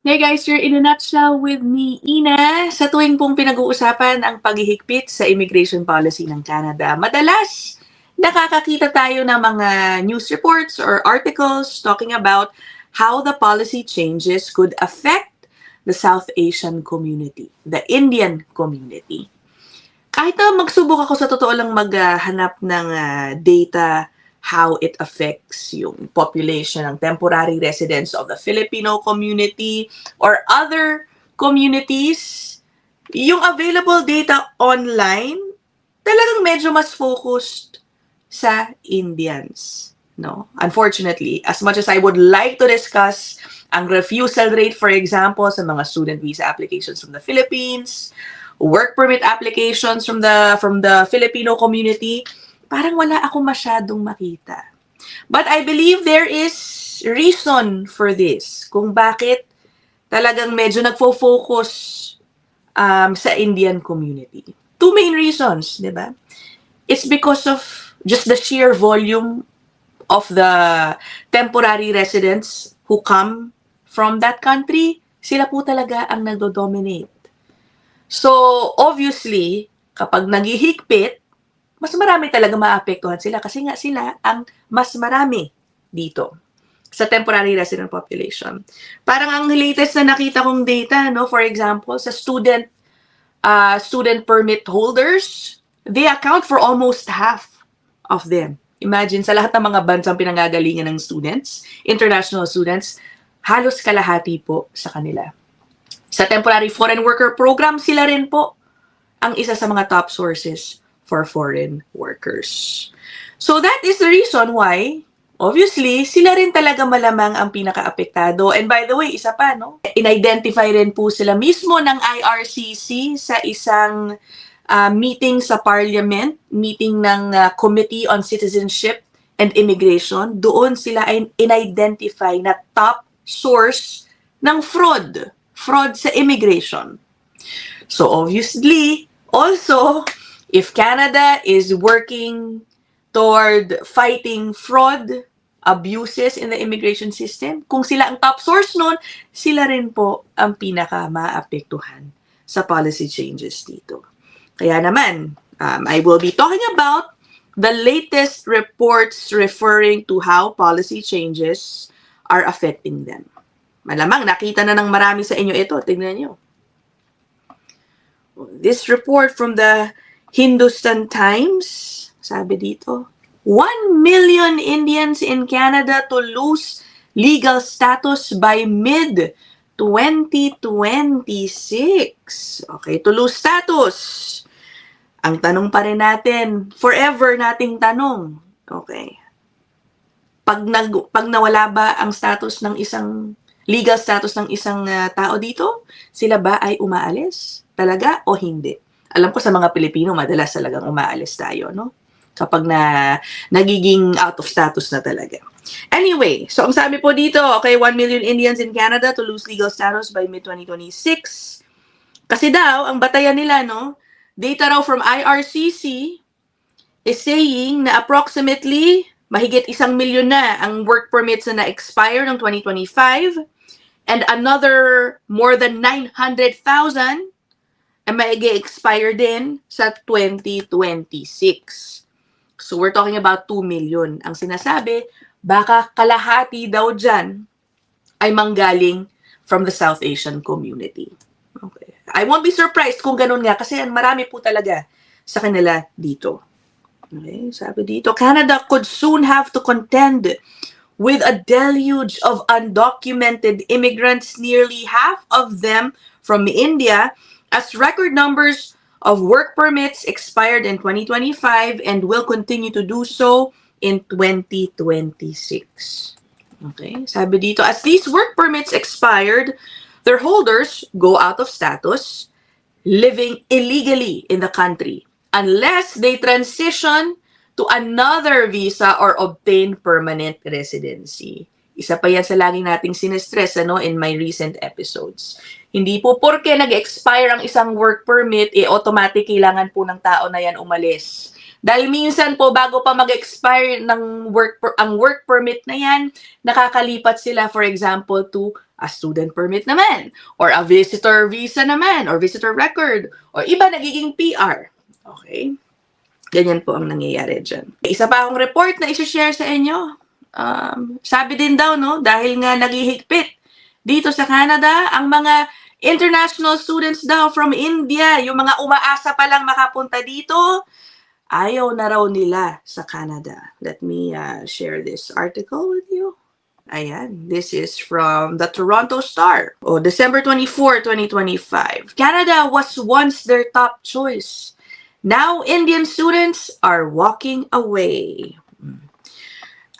Hey guys, you're in a nutshell with me, Ina. Sa tuwing pong pinag-uusapan ang paghihigpit sa immigration policy ng Canada, madalas nakakakita tayo ng mga news reports or articles talking about how the policy changes could affect the South Asian community, the Indian community. Kahit na magsubok ako sa totoo lang maghanap ng data how it affects yung population ng temporary residents of the Filipino community or other communities, yung available data online, talagang medyo mas focused sa Indians. No? Unfortunately, as much as I would like to discuss ang refusal rate, for example, sa mga student visa applications from the Philippines, work permit applications from the Filipino community, parang wala ako masyadong makita. But I believe there is reason for this, kung bakit talagang medyo nagfo-focus sa Indian community. Two main reasons, di ba? It's because of just the sheer volume of the temporary residents who come from that country. Sila po talaga ang nagdo-dominate. So, obviously, kapag naghihigpit, mas marami talaga maapektuhan sila kasi nga sila ang mas marami dito sa temporary resident population. Parang ang latest na nakita kong data, no, for example, sa student permit holders, they account for almost half of them. Imagine, sa lahat ng mga bansang pinangagalingan ng students, international students, halos kalahati po sa kanila. Sa temporary foreign worker program, sila rin po ang isa sa mga top sources for foreign workers. So that is the reason why, obviously, sila rin talaga malamang ang pinaka-apektado. And by the way, isa pa, no? In-identify rin po sila mismo ng IRCC sa isang meeting sa Parliament, meeting ng Committee on Citizenship and Immigration. Doon sila ay in-identify na top source ng fraud sa immigration. So obviously, also, if Canada is working toward fighting fraud, abuses in the immigration system, kung sila ang top source nun, sila rin po ang pinaka-maapektuhan sa policy changes dito. Kaya naman, I will be talking about the latest reports referring to how policy changes are affecting them. Malamang nakita na ng marami sa inyo ito. Tingnan nyo. This report from the Hindustan Times, sabi dito, 1 million Indians in Canada to lose legal status by mid-2026. Okay, to lose status. Ang tanong pa rin natin, forever nating tanong, okay, pag nawala ba ang status ng legal status ng isang tao dito, sila ba ay umaalis? Talaga o hindi? Alam ko sa mga Pilipino, madalas talagang umaalis tayo, no? Kapag nagiging out of status na talaga. Anyway, so ang sabi po dito, okay, 1 million Indians in Canada to lose legal status by mid-2026. Kasi daw, ang batayan nila, no? Data raw from IRCC is saying na approximately mahigit 1 milyon na ang work permits na na-expire ng 2025 and another more than 900,000 ay mag-expire din sa 2026. So we're talking about 2 million. Ang sinasabi, baka kalahati daw dyan ay manggaling from the South Asian community. Okay. I won't be surprised kung ganun nga kasi marami po talaga sa kanila dito. Okay, sabi dito, Canada could soon have to contend with a deluge of undocumented immigrants, nearly half of them from India, as record numbers of work permits expired in 2025 and will continue to do so in 2026. Okay, sabi dito, as these work permits expired, their holders go out of status, living illegally in the country, unless they transition to another visa or obtain permanent residency. Isa pa yan sa lagi nating sinestress in my recent episodes. Hindi po porke nag-expire ang isang work permit, automatic kailangan po ng tao na yan umalis. Dahil minsan po, bago pa mag-expire ng ang work permit na yan, nakakalipat sila, for example, to a student permit naman, or a visitor visa naman, or visitor record, or iba nagiging PR. Okay? Ganyan po ang nangyayari dyan. Isa pa akong report na isi-share sa inyo. Sabi din daw, no, dahil nga naghihigpit dito sa Canada, ang mga international students daw from India, yung mga umaasa pa lang makapunta dito, ayaw na raw nila sa Canada. Let me share this article with you. Ayan, this is from the Toronto Star. December 24, 2025. Canada was once their top choice. Now, Indian students are walking away.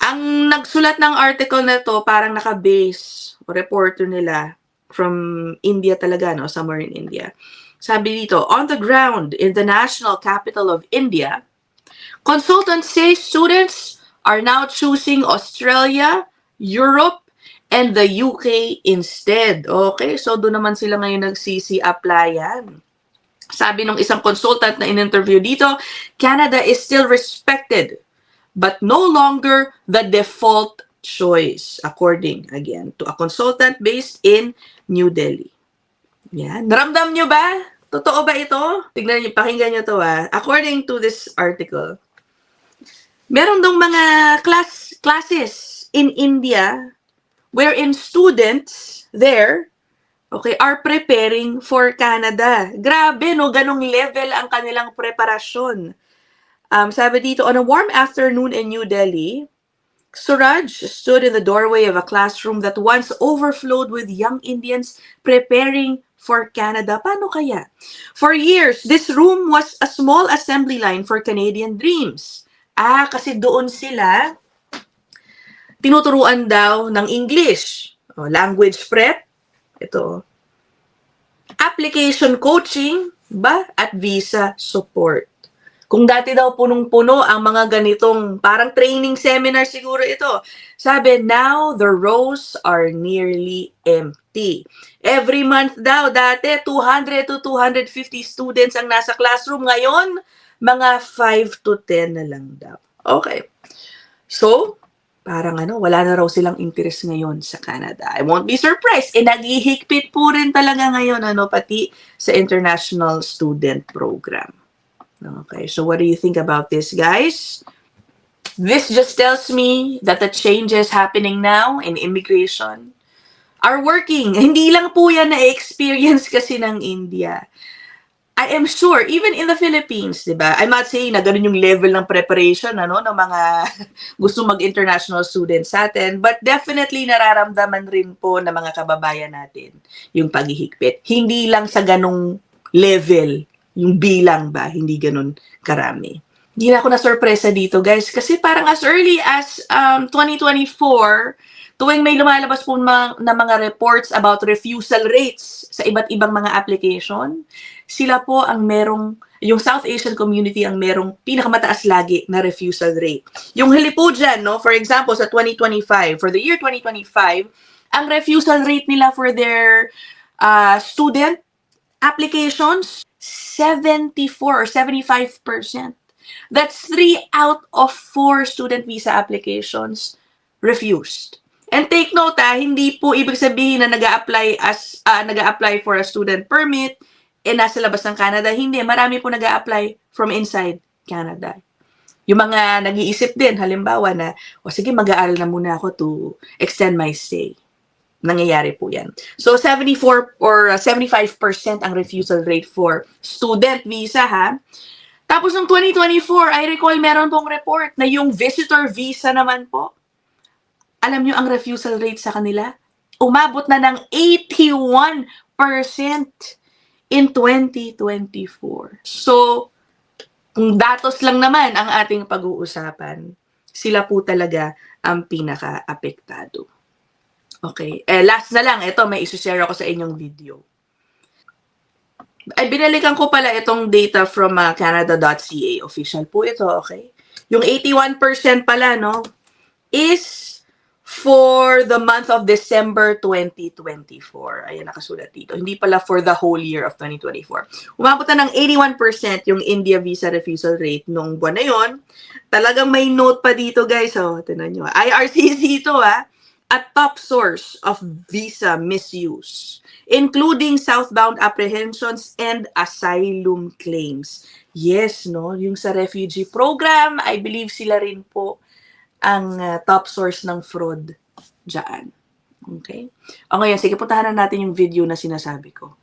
Ang nagsulat ng article na to, parang naka-base, reporter nila, from India talaga, no? Somewhere in India. Sabi dito, on the ground in the national capital of India, consultants say students are now choosing Australia, Europe, and the UK instead. Okay, so doon naman sila ngayon nagsisi-applyan. Sabi ng isang consultant na in-interview dito, Canada is still respected, but no longer the default choice, according, again, to a consultant based in New Delhi. Yan. Naramdam nyo ba? Totoo ba ito? Tignan nyo, pakinggan nyo to According to this article, meron dong mga classes in India wherein students there, okay, are preparing for Canada. Grabe, no? Ganong level ang kanilang preparasyon. Sabi dito, on a warm afternoon in New Delhi, Suraj stood in the doorway of a classroom that once overflowed with young Indians preparing for Canada. Paano kaya? For years, this room was a small assembly line for Canadian dreams. Kasi doon sila tinuturuan daw ng English, language prep, ito, application coaching, at visa support. Kung dati daw punong-puno ang mga ganitong parang training seminar siguro ito. Sabi, now the rows are nearly empty. Every month daw, dati 200 to 250 students ang nasa classroom. Ngayon, mga 5 to 10 na lang daw. Okay. So, parang wala na raw silang interest ngayon sa Canada. I won't be surprised. Naghihigpit po rin talaga ngayon, pati sa international student program. Okay, so what do you think about this, guys? This just tells me that the changes happening now in immigration are working. Hindi lang po yan na-experience kasi ng India. I am sure, even in the Philippines, di ba? I'm not saying na ganun yung level ng preparation, ng mga gusto mag-international students sa atin, but definitely nararamdaman rin po ng mga kababayan natin yung paghihigpit. Hindi lang sa ganung level, yung bilang ba, hindi ganun karami. Hindi na ako na-sorpresa dito, guys, kasi parang as early as 2024, tuwing may lumalabas po na mga reports about refusal rates sa iba't ibang mga application, sila po ang yung South Asian community ang merong pinakamataas lagi na refusal rate. Yung huli po dyan, for example, sa 2025, for the year 2025, ang refusal rate nila for their student applications, 74 or 75%. That's 3 out of 4 student visa applications refused. And take note, hindi po ibig sabihin na nag-a-apply for a student permit nasa labas ng Canada. Hindi, marami po nag-a-apply from inside Canada. Yung mga nag-iisip din, halimbawa na, sige, mag-aaral na muna ako to extend my stay. Nangyayari po yan. So, 74 or 75% ang refusal rate for student visa, Tapos, noong 2024, I recall meron pong report na yung visitor visa naman po, alam nyo ang refusal rate sa kanila? Umabot na ng 81% in 2024. So, kung datos lang naman ang ating pag-uusapan, sila po talaga ang pinaka-apektado. Okay. Last na lang, ito, may isi-share ako sa inyong video. Ay, binalikan ko pala itong data from Canada.ca. Official po ito, okay? Yung 81% pala, is for the month of December 2024. Ayan, nakasulat dito. Hindi pala for the whole year of 2024. Umabot na ng 81% yung India visa refusal rate nung buwan na yon. Talagang may note pa dito, guys. Oh, tinan nyo. IRCC ito, a top source of visa misuse, including southbound apprehensions and asylum claims. Yes, no? Yung sa refugee program, I believe sila rin po ang top source ng fraud dyan. Okay? O ngayon, sige, puntahan na natin yung video na sinasabi ko.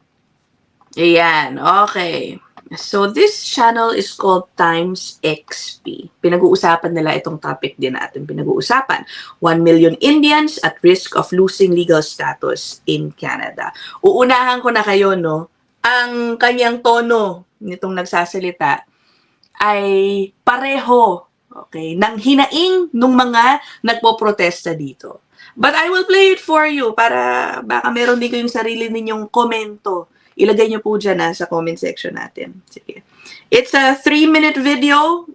Ayan, okay. So, this channel is called Times XP. Pinag-uusapan nila itong topic din natin pinag-uusapan. 1 million Indians at risk of losing legal status in Canada. Uunahan ko na kayo, no? Ang kanyang tono nitong nagsasalita ay pareho, okay, ng hinaing nung mga nagpo-protesta dito. But I will play it for you para baka meron din kayong sarili ninyong komento. Ilagay niyo po dyan sa comment section natin. Sige. It's a 3-minute video.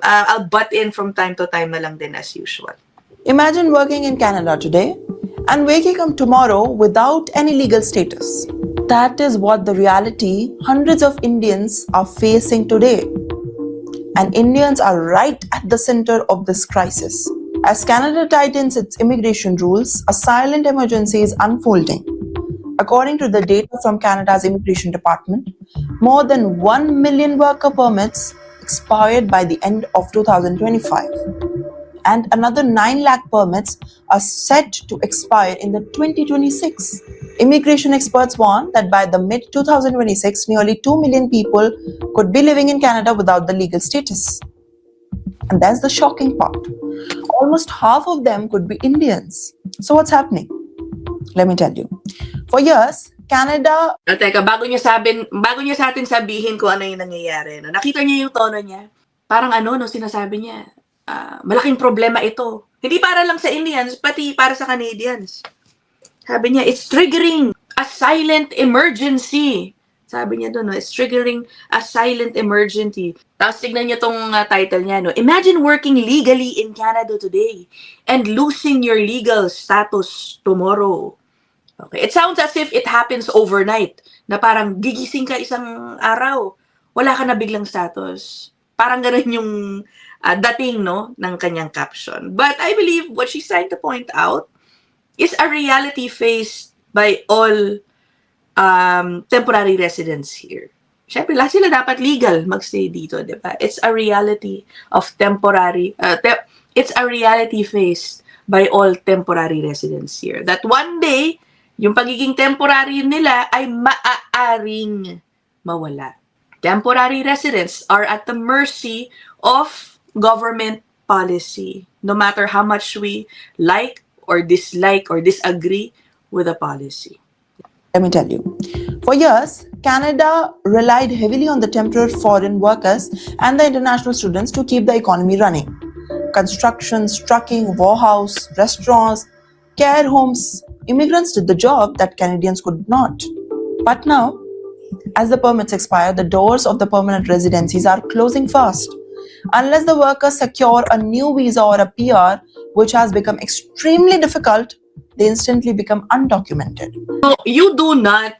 I'll butt in from time to time na lang din as usual. Imagine working in Canada today and waking up tomorrow without any legal status. That is what the reality hundreds of Indians are facing today. And Indians are right at the center of this crisis. As Canada tightens its immigration rules, a silent emergency is unfolding. According to the data from Canada's Immigration Department, more than 1 million worker permits expired by the end of 2025. And another 9 lakh permits are set to expire in the 2026. Immigration experts warn that by the mid-2026, nearly 2 million people could be living in Canada without the legal status. And that's the shocking part. Almost half of them could be Indians. So what's happening? Let me tell you. For years, Canada... Teka, bago niya sa atin sabihin kung ano yung nangyayari. No? Nakita niyo yung tono niya? Parang sinasabi niya, malaking problema ito. Hindi para lang sa Indians, pati para sa Canadians. Sabi niya, it's triggering a silent emergency. Sabi niya doon, it's triggering a silent emergency. Tapos tignan niyo tong title niya, no? Imagine working legally in Canada today and losing your legal status tomorrow. Okay. It sounds as if it happens overnight. Na parang gigising ka isang araw, wala ka na biglang status. Parang ganun yung dating, no, ng kanyang caption. But I believe what she's trying to point out is a reality faced by all temporary residents here. Siyempre, lahat sila dapat legal magstay dito, di ba? It's a reality of temporary, it's a reality faced by all temporary residents here. That one day, yung pagiging temporary nila ay maaaring mawala. Temporary residents are at the mercy of government policy, no matter how much we like or dislike or disagree with the policy. Let me tell you. For years, Canada relied heavily on the temporary foreign workers and the international students to keep the economy running. Constructions, trucking, warehouse, restaurants, care homes, immigrants did the job that Canadians could not. But now, as the permits expire, the doors of the permanent residencies are closing fast. Unless the workers secure a new visa or a PR, which has become extremely difficult, they instantly become undocumented. So, you do not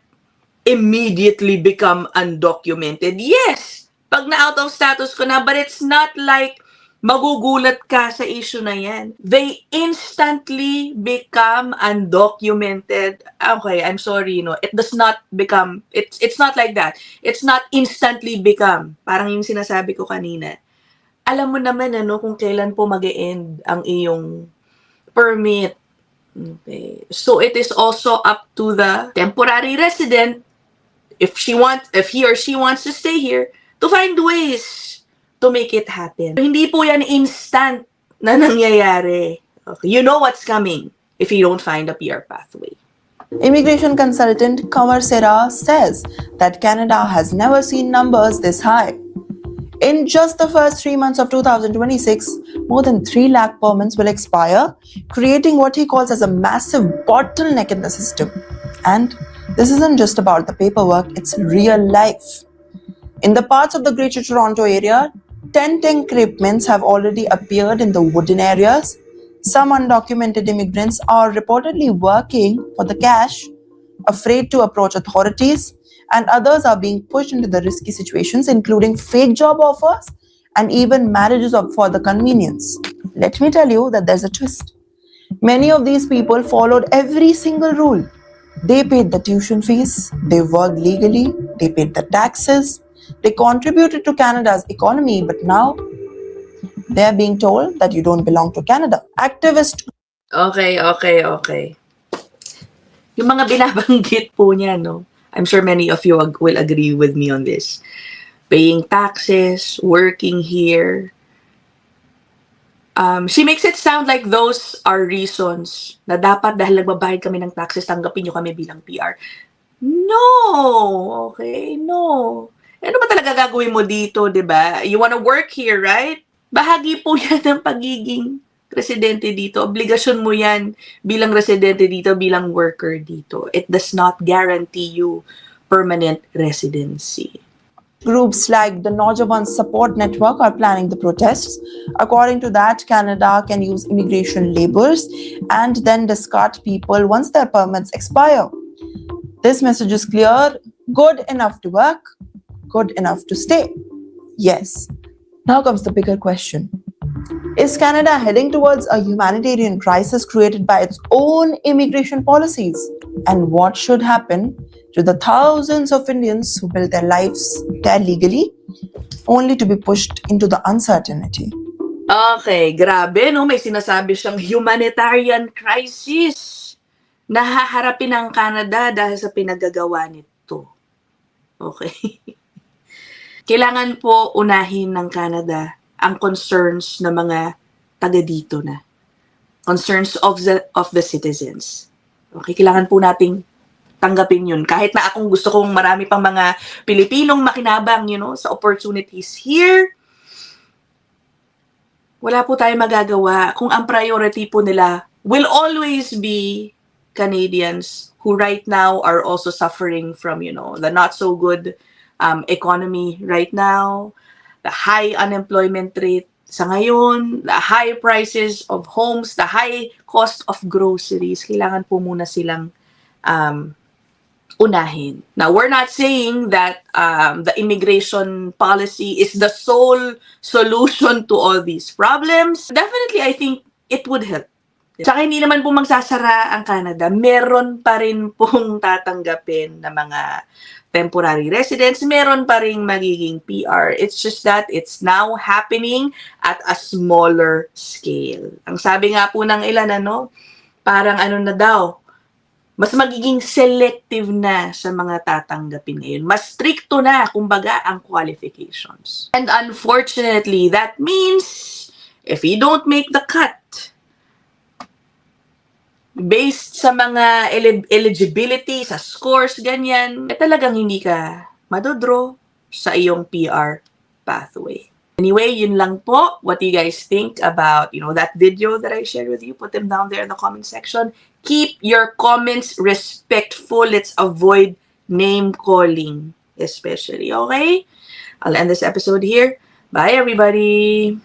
immediately become undocumented. Yes, pag na-out of status ko na, but it's not like magugulat ka sa issue na yan. They instantly become undocumented. Okay, I'm sorry, it does not become, it's not like that. It's not instantly become. Parang yung sinasabi ko kanina. Alam mo naman, kung kailan po mag-e-end ang iyong permit. Okay. So, it is also up to the temporary resident, if he or she wants to stay here, to find ways to make it happen. Hindi po yan instant na nangyayari. Okay. You know what's coming if you don't find a PR pathway. Immigration consultant Kanwar Sera says that Canada has never seen numbers this high. In just the first 3 months of 2026, more than 3 lakh permits will expire, creating what he calls as a massive bottleneck in the system. And this isn't just about the paperwork, it's real life. In the parts of the Greater Toronto area, tent encroachments have already appeared in the wooden areas. Some undocumented immigrants are reportedly working for the cash, afraid to approach authorities, and others are being pushed into the risky situations, including fake job offers and even marriages for the convenience. Let me tell you that there's a twist. Many of these people followed every single rule. They paid the tuition fees, they worked legally, they paid the taxes, they contributed to Canada's economy, but now they're being told that you don't belong to Canada. Activist Okay. Yung mga binabanggit po niya, no? I'm sure many of you will agree with me on this. Paying taxes, working here. She makes it sound like those are reasons na dapat dahil nagbabayad kami ng taxes, tanggapin nyo kami bilang PR. No! Okay? No. Ano ba talaga gagawin mo dito, di ba? You wanna work here, right? Bahagi po yan ng pagiging residente dito. Obligasyon mo yan bilang residente dito, bilang worker dito. It does not guarantee you permanent residency. groups like the Naujawan Support Network are planning the protests. According to that, Canada can use immigration labors and then discard people once their permits expire. This message is clear: good enough to work, good enough to stay. Yes. Now comes the bigger question. Is Canada heading towards a humanitarian crisis created by its own immigration policies? And what should happen to the thousands of Indians who built their lives there legally, only to be pushed into the uncertainty? Okay, grabe, no? May sinasabi siyang humanitarian crisis na haharapin ng Canada dahil sa pinagagawa nito. Okay. Kailangan po unahin ng Canada ang concerns ng mga taga dito na. Concerns of the citizens. Okay, kailangan po nating tanggapin yun. Kahit na akong gusto kong marami pang mga Pilipinong makinabang, sa opportunities here, wala po tayong magagawa kung ang priority po nila will always be Canadians who right now are also suffering from, the not so good economy right now, the high unemployment rate sa ngayon, the high prices of homes, the high cost of groceries. Kailangan po muna silang unahin. Now, we're not saying that the immigration policy is the sole solution to all these problems. Definitely, I think it would help. Saka hindi naman po magsasara ang Canada. Meron pa rin pong tatanggapin na mga temporary residents. Meron pa rin magiging PR. It's just that it's now happening at a smaller scale. Ang sabi nga po ng ilan, parang na daw, mas magiging selective na sa mga tatanggapin ngayon. Mas stricto na, kumbaga, ang qualifications. And unfortunately, that means if you don't make the cut, based sa mga eligibility, sa scores, ganyan, talagang hindi ka madodraw sa iyong PR pathway. Anyway, yun lang po. What do you guys think about, that video that I shared with you? Put them down there in the comment section. Keep your comments respectful. Let's avoid name calling, especially, okay? I'll end this episode here. Bye, everybody!